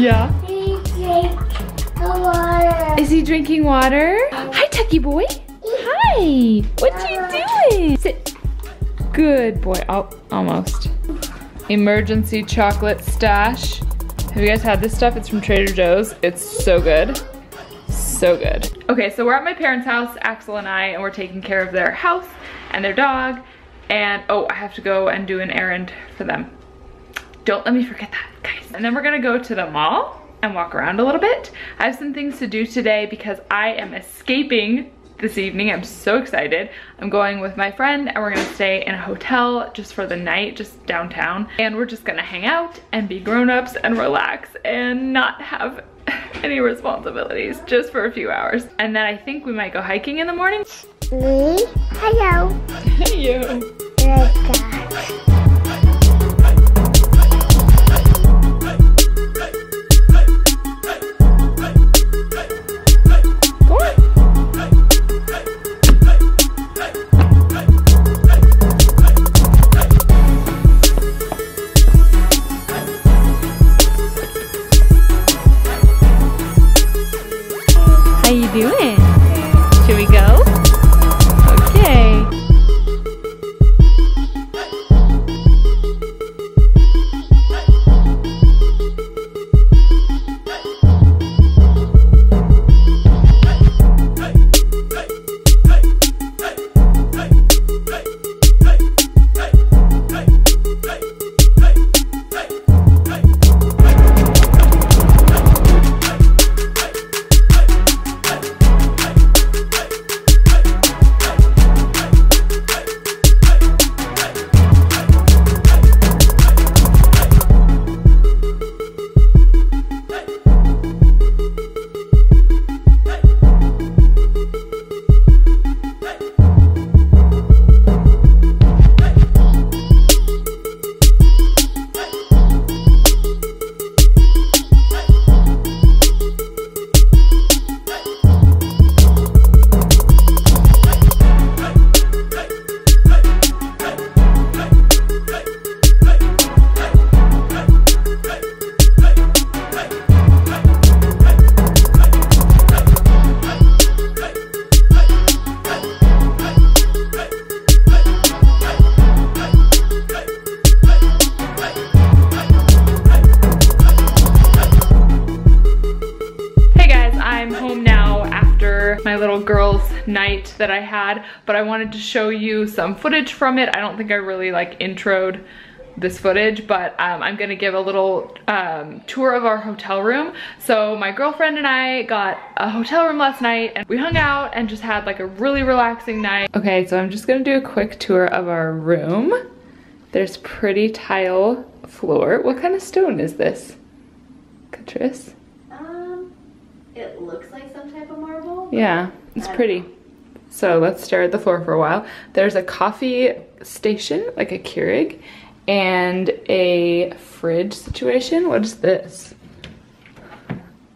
Yeah. Water. Is he drinking water? Hi, Tucky boy. Hi. What you doing? Sit. Good boy. Oh, almost. Emergency chocolate stash. Have you guys had this stuff? It's from Trader Joe's. It's so good. So good. Okay, so we're at my parents' house, Axel and I, and we're taking care of their house and their dog. And oh, I have to go and do an errand for them. Don't let me forget that, guys. And then we're gonna go to the mall and walk around a little bit. I have some things to do today because I am escaping this evening. I'm so excited. I'm going with my friend and we're gonna stay in a hotel just for the night, just downtown. And we're just gonna hang out and be grown-ups and relax and not have any responsibilities just for a few hours. And then I think we might go hiking in the morning. Me? Hello. Hey, How you doing? Should we go? Okay. My little girls' night that I had, but I wanted to show you some footage from it. I don't think I really like introed this footage, but I'm gonna give a little tour of our hotel room. So my girlfriend and I got a hotel room last night and we hung out and just had like a really relaxing night. Okay, so I'm just gonna do a quick tour of our room. There's pretty tile floor. What kind of stone is this, Catrice? It looks like some type of marble. Yeah, it's pretty. So let's stare at the floor for a while. There's a coffee station, like a Keurig, and a fridge situation. What is this?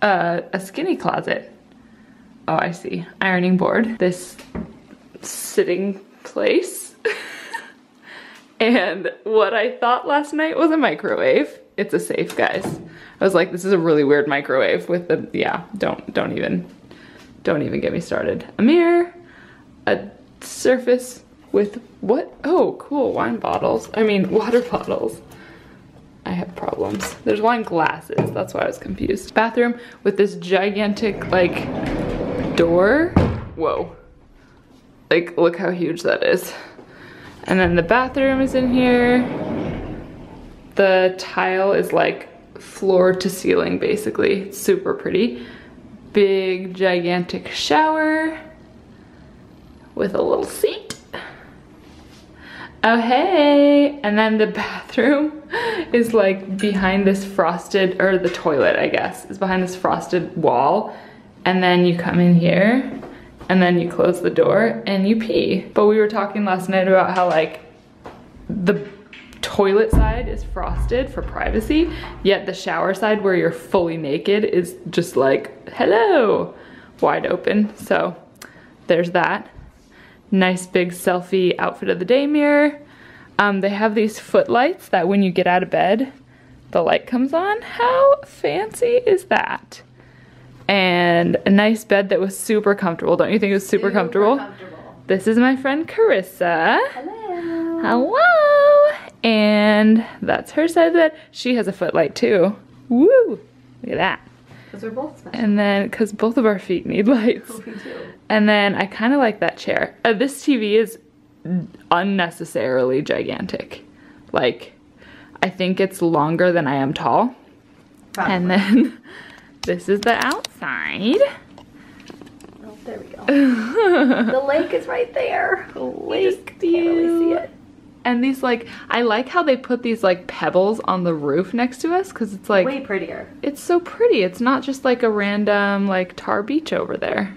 A skinny closet. Oh, I see. Ironing board. This sitting place. And what I thought last night was a microwave. It's a safe, guys. I was like, this is a really weird microwave with the, yeah, don't even get me started. A mirror, a surface with what? Oh, cool, wine bottles. I mean, water bottles. I have problems. There's wine glasses, that's why I was confused. Bathroom with this gigantic, like, door. Whoa. Like, look how huge that is. And then the bathroom is in here. The tile is like floor to ceiling, basically. It's super pretty. Big, gigantic shower with a little seat. Oh, hey! And then the bathroom is like behind this frosted, or the toilet, I guess, is behind this frosted wall. And then you come in here and then you close the door and you pee. But we were talking last night about how like the toilet side is frosted for privacy, yet the shower side where you're fully naked is just like, hello, wide open. So there's that. Nice big selfie outfit of the day mirror. They have these footlights that when you get out of bed, the light comes on. How fancy is that? And a nice bed that was super comfortable. Don't you think it was super comfortable? This is my friend Karissa. Hello. Hello. And that's her side of the bed. She has a footlight too. Woo! Look at that. Because we're both special. And then, because both of our feet need lights. Me too. And then I kind of like that chair. This TV is unnecessarily gigantic. Like, I think it's longer than I am tall. Probably. And then this is the outside. Oh, there we go. The lake is right there. The lake. Can't really see it. And these, like, I like how they put these like pebbles on the roof next to us, because it's like Way prettier. it's so pretty. It's not just like a random like tar beach over there.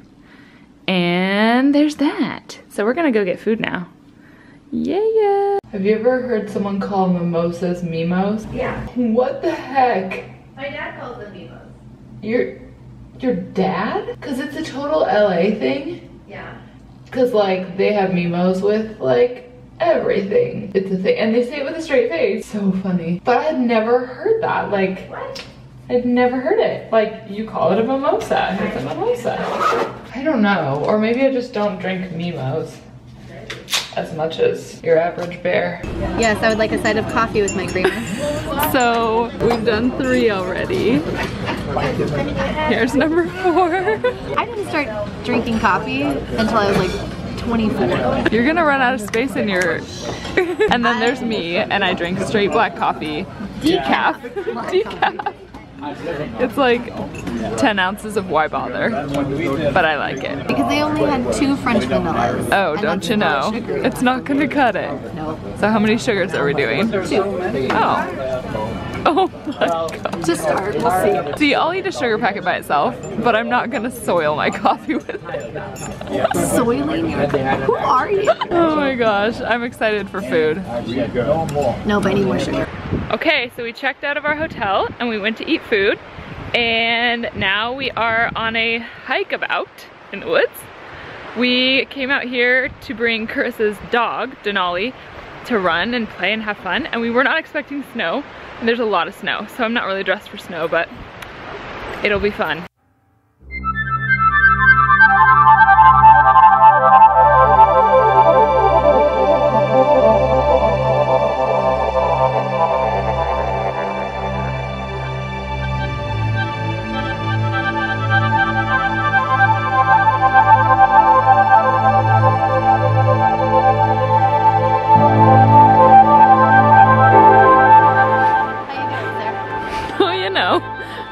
And there's that. So we're gonna go get food now. Yeah. Have you ever heard someone call mimosas mimos? Yeah. What the heck? My dad calls them mimos. Your dad? Cause it's a total LA thing. Yeah. Cause like they have mimos with like everything. It's a thing, and they say it with a straight face. So funny. But I had never heard that. Like, What? I'd never heard it. Like, you call it a mimosa. It's a mimosa. I don't know. Or maybe I just don't drink mimos as much as your average bear. Yes, I would like a side of coffee with my creamer. So we've done 3 already. Here's number 4. I didn't start drinking coffee until I was like 24. You're gonna run out of space in your... And then there's me, and I drink straight black coffee. Decaf. Decaf. It's like 10 ounces of why bother, but I like it. Because they only had 2 French vanillas. Oh, and don't that's you know? not sugary. It's not gonna cut it. No. So how many sugars are we doing? 2. Oh. Oh my god. To start, we'll see. See, I'll eat a sugar packet by itself, but I'm not gonna soil my coffee with it. Soiling your... Who are you? Oh my gosh, I'm excited for food. No, but I need more sugar. Okay, so we checked out of our hotel and we went to eat food, and now we are on a hike about in the woods. We came out here to bring Carissa's dog, Denali, to run and play and have fun, and we were not expecting snow. And there's a lot of snow, so I'm not really dressed for snow, but it'll be fun.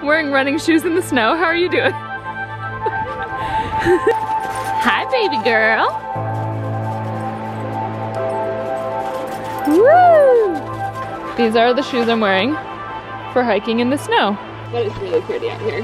Wearing running shoes in the snow. How are you doing? Hi, baby girl. Woo! These are the shoes I'm wearing for hiking in the snow. But it's really pretty out here.